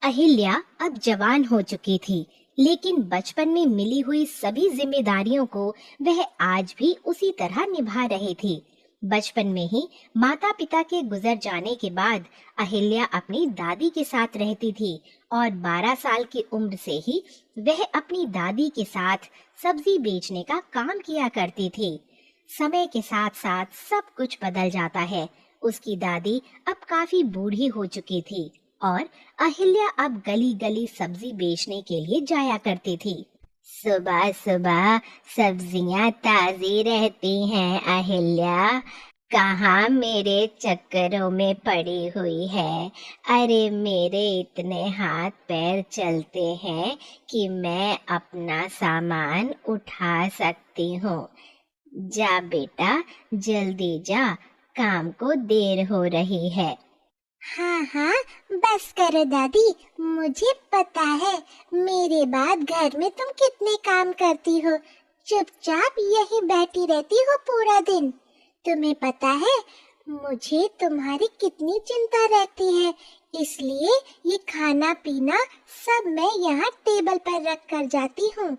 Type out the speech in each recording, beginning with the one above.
अहिल्या अब जवान हो चुकी थी, लेकिन बचपन में मिली हुई सभी जिम्मेदारियों को वह आज भी उसी तरह निभा रही थी। बचपन में ही माता पिता के गुजर जाने के बाद अहिल्या अपनी दादी के साथ रहती थी और 12 साल की उम्र से ही वह अपनी दादी के साथ सब्जी बेचने का काम किया करती थी। समय के साथ साथ सब कुछ बदल जाता है। उसकी दादी अब काफी बूढ़ी हो चुकी थी और अहिल्या अब गली गली सब्जी बेचने के लिए जाया करती थी। सुबह सुबह सब्जियां ताजी रहती हैं अहिल्या, कहाँ मेरे चक्करों में पड़ी हुई है। अरे मेरे इतने हाथ पैर चलते हैं कि मैं अपना सामान उठा सकती हूँ। जा बेटा, जल्दी जा, काम को देर हो रही है। हाँ हाँ, बस करो दादी, मुझे पता है मेरे बाद घर में तुम कितने काम करती हो। चुपचाप यहीं बैठी रहती हो पूरा दिन। तुम्हें पता है मुझे तुम्हारी कितनी चिंता रहती है, इसलिए ये खाना पीना सब मैं यहाँ टेबल पर रख कर जाती हूँ।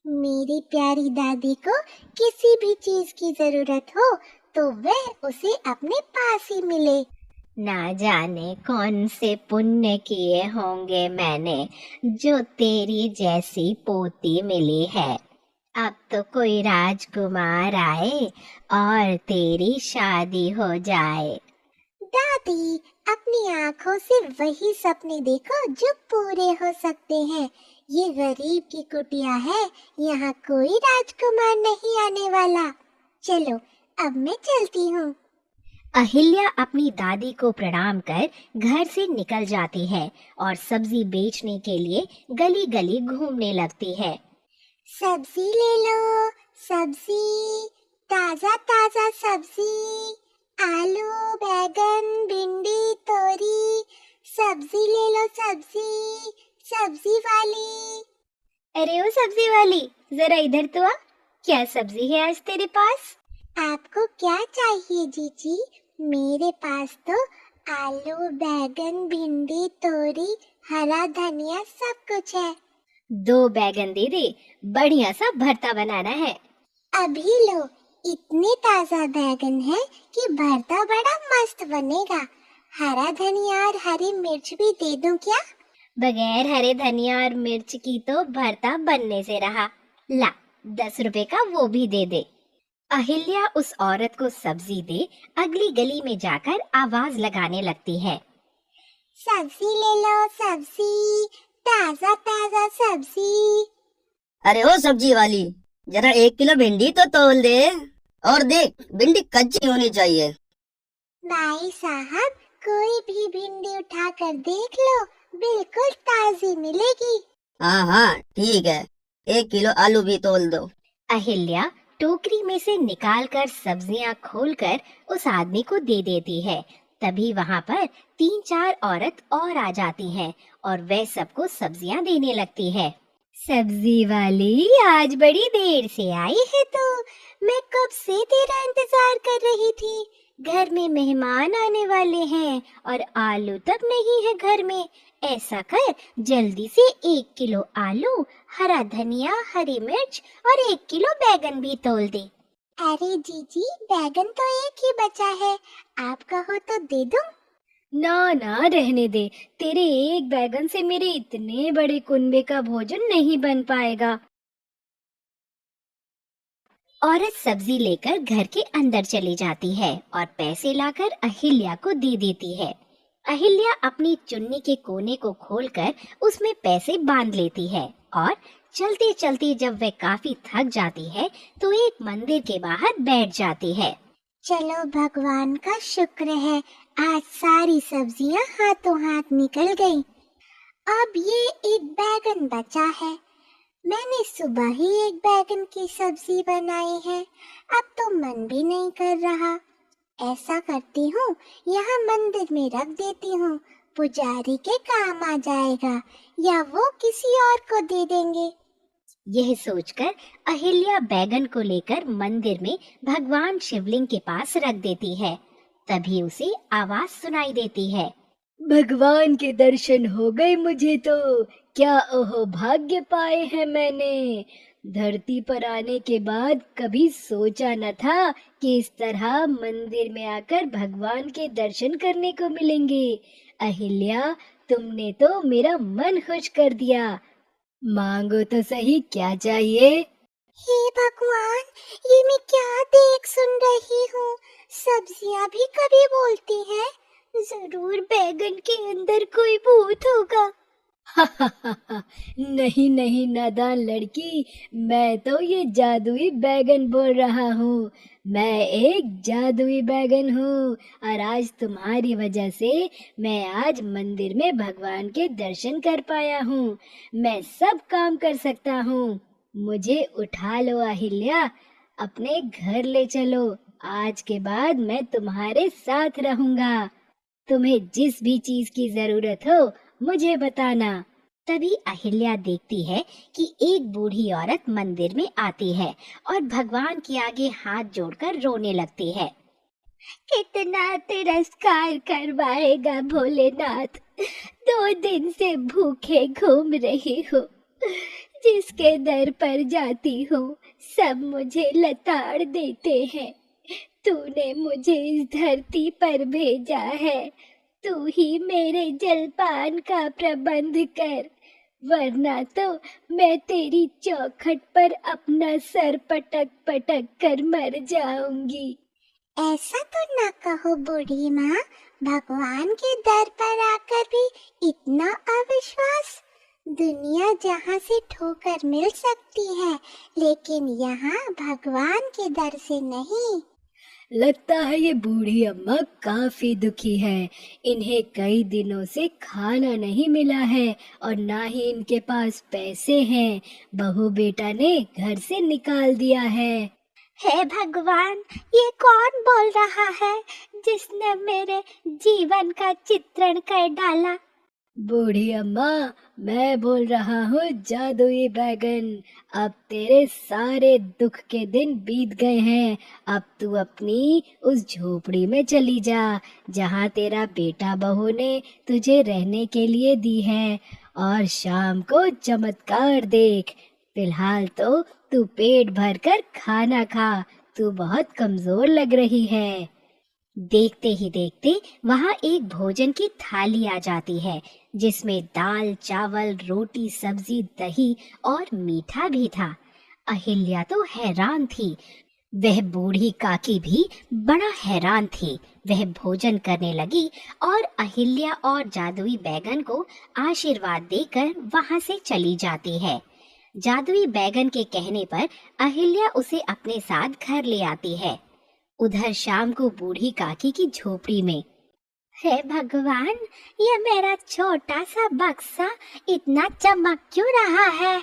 मेरी प्यारी दादी को किसी भी चीज की जरूरत हो तो वह उसे अपने पास ही मिले। ना जाने कौन से पुण्य किए होंगे मैंने, जो तेरी जैसी पोती मिली है। अब तो कोई राजकुमार आए और तेरी शादी हो जाए। दादी, अपनी आँखों से वही सपने देखो जो पूरे हो सकते हैं। ये गरीब की कुटिया है, यहाँ कोई राजकुमार नहीं आने वाला। चलो, अब मैं चलती हूँ। अहिल्या अपनी दादी को प्रणाम कर घर से निकल जाती है और सब्जी बेचने के लिए गली गली घूमने लगती है। सब्जी ले लो, सब्जी, ताजा ताजा सब्जी, आलू, बैगन, भिंडी, तोरी, सब्जी ले लो, सब्जी, सब्जी वाली। अरे ओ सब्जी वाली, जरा इधर तो आ। क्या सब्जी है आज तेरे पास? आपको क्या चाहिए जीजी? मेरे पास तो आलू, बैगन, भिंडी, तोरी, हरा धनिया सब कुछ है। 2 बैगन दे दे, बढ़िया सा भरता बनाना है। अभी लो, इतने ताजा बैगन है कि भरता बड़ा मस्त बनेगा। हरा धनिया और हरी मिर्च भी दे दूं क्या? बगैर हरे धनिया और मिर्च की तो भरता बनने से रहा। ला, 10 रुपए का वो भी दे दे। अहिल्या उस औरत को सब्जी दे अगली गली में जाकर आवाज लगाने लगती है। सब्जी ले लो, सब्जी, ताजा ताजा सब्जी। अरे ओ सब्जी वाली, जरा 1 किलो भिंडी तो तोल दे। और देख, भिंडी कच्ची होनी चाहिए। भाई साहब, कोई भी भिंडी उठा कर देख लो, बिल्कुल ताजी मिलेगी। हाँ हाँ ठीक है, 1 किलो आलू भी तोल दो। अहिल्या टोकरी में से निकालकर सब्जियां खोलकर उस आदमी को दे देती है। तभी वहां पर 3-4 औरत और आ जाती हैं और वह सबको सब्जियां देने लगती है। सब्जी वाली, आज बड़ी देर से आई है तो मैं कब से तेरा इंतजार कर रही थी। घर में मेहमान आने वाले हैं और आलू तक नहीं है घर में। ऐसा कर, जल्दी से 1 किलो आलू, हरा धनिया, हरी मिर्च और 1 किलो बैगन भी तोल दे। अरे जीजी, बैगन तो एक ही बचा है, आप कहो तो दे दूं? ना ना, रहने दे। तेरे एक बैगन से मेरे इतने बड़े कुनबे का भोजन नहीं बन पाएगा। औरत सब्जी लेकर घर के अंदर चली जाती है और पैसे लाकर अहिल्या को दे देती है। अहिल्या अपनी चुन्नी के कोने को खोलकर उसमें पैसे बांध लेती है और चलते चलते जब वह काफी थक जाती है तो एक मंदिर के बाहर बैठ जाती है। चलो, भगवान का शुक्र है, आज सारी सब्जियां हाथों हाथ निकल गईं। अब ये एक बैगन बचा है। मैंने सुबह ही एक बैगन की सब्जी बनाई है, अब तो मन भी नहीं कर रहा। ऐसा करती हूँ, यहाँ मंदिर में रख देती हूँ, पुजारी के काम आ जाएगा या वो किसी और को दे देंगे। यह सोचकर अहिल्या बैगन को लेकर मंदिर में भगवान शिवलिंग के पास रख देती है। तभी उसे आवाज सुनाई देती है। भगवान के दर्शन हो गए मुझे तो। क्या ओहो भाग्य पाए हैं मैंने। धरती पर आने के बाद कभी सोचा न था कि इस तरह मंदिर में आकर भगवान के दर्शन करने को मिलेंगे। अहिल्या, तुमने तो मेरा मन खुश कर दिया। मांगो तो सही, क्या चाहिए? हे भगवान, ये मैं क्या देख सुन रही हूँ। सब्जियाँ भी कभी बोलती हैं। जरूर बैगन के अंदर कोई भूत होगा। नहीं नहीं नादान लड़की, मैं तो ये जादुई बैगन बोल रहा हूँ। मैं एक जादुई बैगन हूँ और आज तुम्हारी वजह से मैं आज मंदिर में भगवान के दर्शन कर पाया हूँ। मैं सब काम कर सकता हूँ। मुझे उठा लो अहिल्या, अपने घर ले चलो। आज के बाद मैं तुम्हारे साथ रहूंगा। तुम्हें जिस भी चीज की जरूरत हो मुझे बताना। तभी अहिल्या देखती है कि एक बूढ़ी औरत मंदिर में आती है और भगवान के आगे हाथ जोड़कर रोने लगती है। कितना तिरस्कार करवाएगा भोलेनाथ। 2 दिन से भूखे घूम रही हूँ। जिसके दर पर जाती हूँ सब मुझे लताड़ देते हैं। तूने मुझे इस धरती पर भेजा है। तू ही मेरे जलपान का प्रबंध कर, वरना तो मैं तेरी चौखट पर अपना सर पटक पटक कर मर जाऊंगी। ऐसा तो न कहो बूढ़ी माँ। भगवान के दर पर आकर भी इतना अविश्वास। दुनिया जहाँ से ठोकर मिल सकती है, लेकिन यहाँ भगवान के दर से नहीं। लगता है ये बूढ़ी अम्मा काफी दुखी है। इन्हें कई दिनों से खाना नहीं मिला है और ना ही इनके पास पैसे हैं। बहू बेटा ने घर से निकाल दिया है। हे भगवान, ये कौन बोल रहा है जिसने मेरे जीवन का चित्रण कर डाला? बूढ़ी अम्मा, मैं बोल रहा हूँ जादुई बैगन। अब तेरे सारे दुख के दिन बीत गए हैं। अब तू अपनी उस झोपड़ी में चली जा जहाँ तेरा बेटा बहू ने तुझे रहने के लिए दी है, और शाम को चमत्कार देख। फिलहाल तो तू पेट भर कर खाना खा। तू बहुत कमजोर लग रही है। देखते ही देखते वहाँ एक भोजन की थाली आ जाती है जिसमें दाल, चावल, रोटी, सब्जी, दही और मीठा भी था। अहिल्या तो हैरान थी। वह बूढ़ी काकी भी बड़ा हैरान थी। वह भोजन करने लगी और अहिल्या और जादुई बैगन को आशीर्वाद देकर वहाँ से चली जाती है। जादुई बैगन के कहने पर अहिल्या उसे अपने साथ घर ले आती है। उधर शाम को बूढ़ी काकी की झोपड़ी में, हे भगवान, ये मेरा छोटा सा बक्सा इतना चमक क्यों रहा है?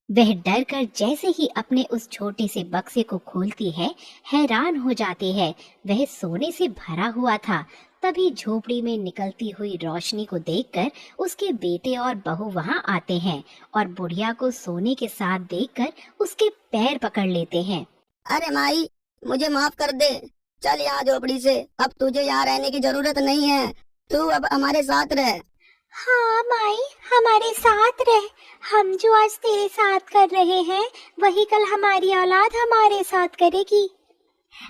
वह डर कर जैसे ही अपने उस छोटे से बक्से को खोलती है, हैरान हो जाती है। वह सोने से भरा हुआ था। तभी झोपड़ी में निकलती हुई रोशनी को देखकर उसके बेटे और बहू वहां आते हैं और बुढ़िया को सोने के साथ देखकर उसके पैर पकड़ लेते हैं। अरे माई, मुझे माफ कर दे। चल यहाँ झोपड़ी से। अब तुझे यहाँ रहने की जरूरत नहीं है। तू अब हमारे साथ रह। हाँ माई, हमारे साथ रह। हम जो आज तेरे साथ कर रहे हैं वही कल हमारी औलाद हमारे साथ करेगी।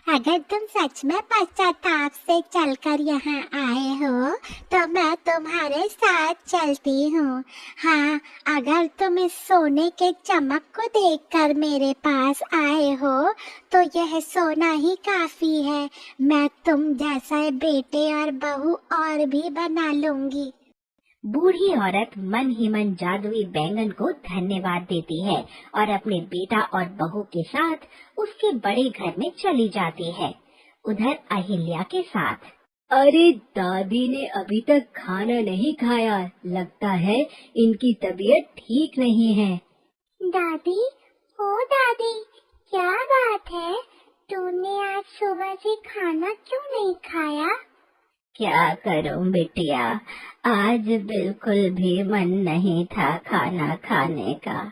अगर तुम सच में पश्चाताप से चलकर यहाँ आए हो तो मैं तुम्हारे साथ चलती हूँ। हाँ, अगर तुम इस सोने के चमक को देखकर मेरे पास आए हो तो यह सोना ही काफी है। मैं तुम जैसा बेटे और बहू और भी बना लूंगी। बूढ़ी औरत मन ही मन जादुई बैंगन को धन्यवाद देती है और अपने बेटा और बहू के साथ उसके बड़े घर में चली जाती है। उधर अहिल्या के साथ, अरे दादी ने अभी तक खाना नहीं खाया। लगता है इनकी तबीयत ठीक नहीं है। दादी, ओ दादी, क्या बात है? तूने आज सुबह से खाना क्यों नहीं खाया? क्या करूं बिटिया, आज बिल्कुल भी मन नहीं था खाना खाने का।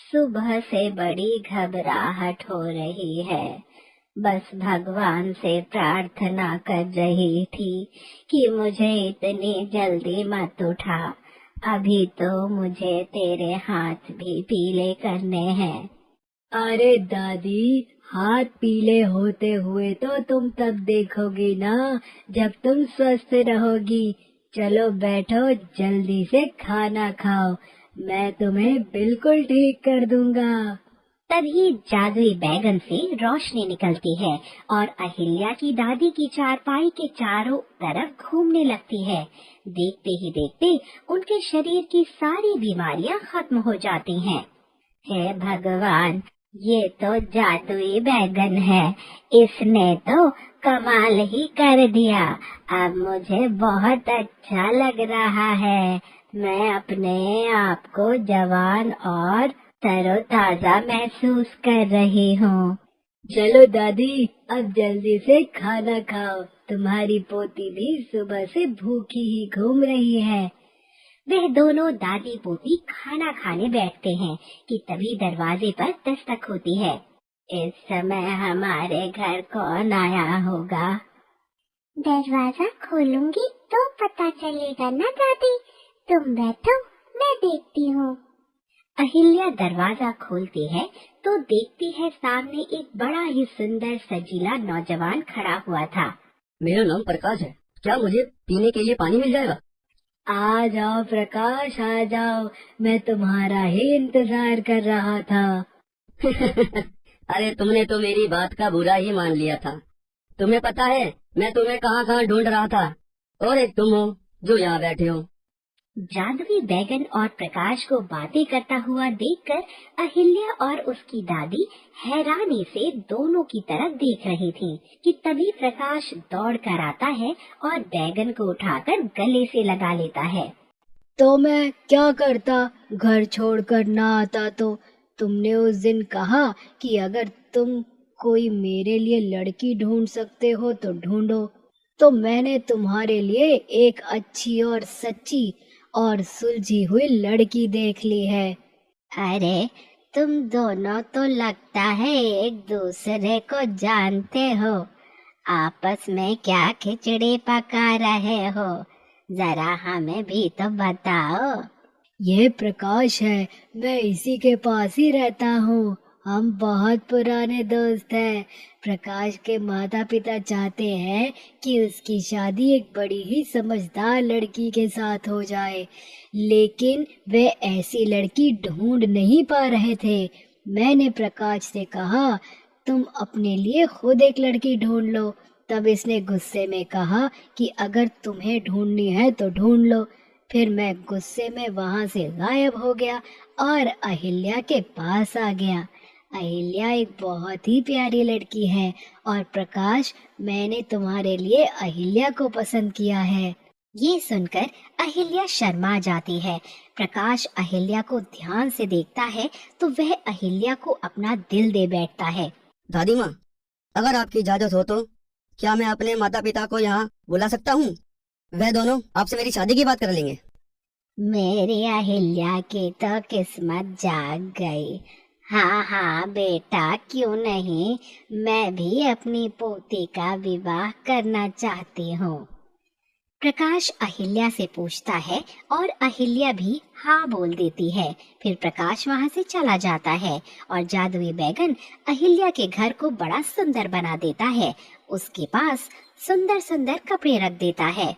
सुबह से बड़ी घबराहट हो रही है। बस भगवान से प्रार्थना कर रही थी कि मुझे इतनी जल्दी मत उठा। अभी तो मुझे तेरे हाथ भी पीले करने हैं। अरे दादी, हाथ पीले होते हुए तो तुम तब देखोगी ना जब तुम स्वस्थ रहोगी। चलो बैठो, जल्दी से खाना खाओ, मैं तुम्हें बिल्कुल ठीक कर दूंगा। तभी जादुई बैगन से रोशनी निकलती है और अहिल्या की दादी की चारपाई के चारों तरफ घूमने लगती है। देखते ही देखते उनके शरीर की सारी बीमारियां खत्म हो जाती हैं। हे भगवान, ये तो जादुई बैगन है, इसने तो कमाल ही कर दिया। अब मुझे बहुत अच्छा लग रहा है। मैं अपने आप को जवान और तरोताजा महसूस कर रही हूँ। चलो दादी, अब जल्दी से खाना खाओ, तुम्हारी पोती भी सुबह से भूखी ही घूम रही है। वह दोनों दादी पोती खाना खाने बैठते हैं कि तभी दरवाजे पर दस्तक होती है। इस समय हमारे घर कौन आया होगा? दरवाजा खोलूंगी तो पता चलेगा ना दादी। तुम बैठो, मैं देखती हूँ। अहिल्या दरवाजा खोलती है तो देखती है सामने एक बड़ा ही सुंदर सजीला नौजवान खड़ा हुआ था। मेरा नाम प्रकाश है, क्या मुझे पीने के लिए पानी मिल जाएगा? आ जाओ प्रकाश, आ जाओ, मैं तुम्हारा ही इंतजार कर रहा था। अरे तुमने तो मेरी बात का बुरा ही मान लिया था। तुम्हें पता है मैं तुम्हें कहाँ कहाँ ढूंढ रहा था, और एक तुम हो जो यहाँ बैठे हो। जादुई बैगन और प्रकाश को बातें करता हुआ देखकर अहिल्या और उसकी दादी हैरानी से दोनों की तरफ देख रही थी कि तभी प्रकाश दौड़ कर आता है और बैगन को उठाकर गले से लगा लेता है। तो मैं क्या करता, घर छोड़कर ना आता तो? तुमने उस दिन कहा कि अगर तुम कोई मेरे लिए लड़की ढूंढ सकते हो तो ढूंढो, तो मैंने तुम्हारे लिए एक अच्छी और सच्ची और सुलझी हुई लड़की देख ली है। अरे तुम दोनों तो लगता है एक दूसरे को जानते हो। आपस में क्या खिचड़ी पका रहे हो, जरा हमें भी तो बताओ। ये प्रकाश है, मैं इसी के पास ही रहता हूँ। हम बहुत पुराने दोस्त हैं। प्रकाश के माता पिता चाहते हैं कि उसकी शादी एक बड़ी ही समझदार लड़की के साथ हो जाए, लेकिन वे ऐसी लड़की ढूंढ नहीं पा रहे थे। मैंने प्रकाश से कहा, तुम अपने लिए खुद एक लड़की ढूंढ लो। तब इसने गुस्से में कहा कि अगर तुम्हें ढूंढनी है तो ढूंढ लो। फिर मैं गुस्से में वहां से गायब हो गया और अहिल्या के पास आ गया। अहिल्या एक बहुत ही प्यारी लड़की है और प्रकाश, मैंने तुम्हारे लिए अहिल्या को पसंद किया है। ये सुनकर अहिल्या शर्मा जाती है। प्रकाश अहिल्या को ध्यान से देखता है तो वह अहिल्या को अपना दिल दे बैठता है। दादी माँ, अगर आपकी इजाजत हो तो क्या मैं अपने माता पिता को यहाँ बुला सकता हूँ? वह दोनों आपसे मेरी शादी की बात कर लेंगे। मेरी अहिल्या की तो किस्मत जाग गई। हाँ हाँ बेटा, क्यों नहीं, मैं भी अपनी पोती का विवाह करना चाहती हूँ। प्रकाश अहिल्या से पूछता है और अहिल्या भी हाँ बोल देती है। फिर प्रकाश वहाँ से चला जाता है और जादुई बैगन अहिल्या के घर को बड़ा सुंदर बना देता है। उसके पास सुंदर सुंदर कपड़े रख देता है।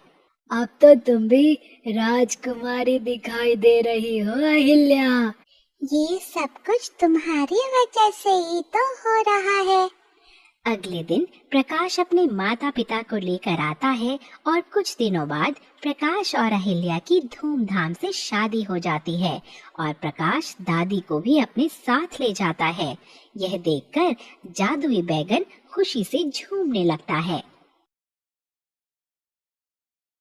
अब तो तुम भी राजकुमारी दिखाई दे रही हो अहिल्या। ये सब कुछ तुम्हारी वजह से ही तो हो रहा है। अगले दिन प्रकाश अपने माता पिता को लेकर आता है और कुछ दिनों बाद प्रकाश और अहिल्या की धूमधाम से शादी हो जाती है और प्रकाश दादी को भी अपने साथ ले जाता है। यह देखकर जादुई बैगन खुशी से झूमने लगता है।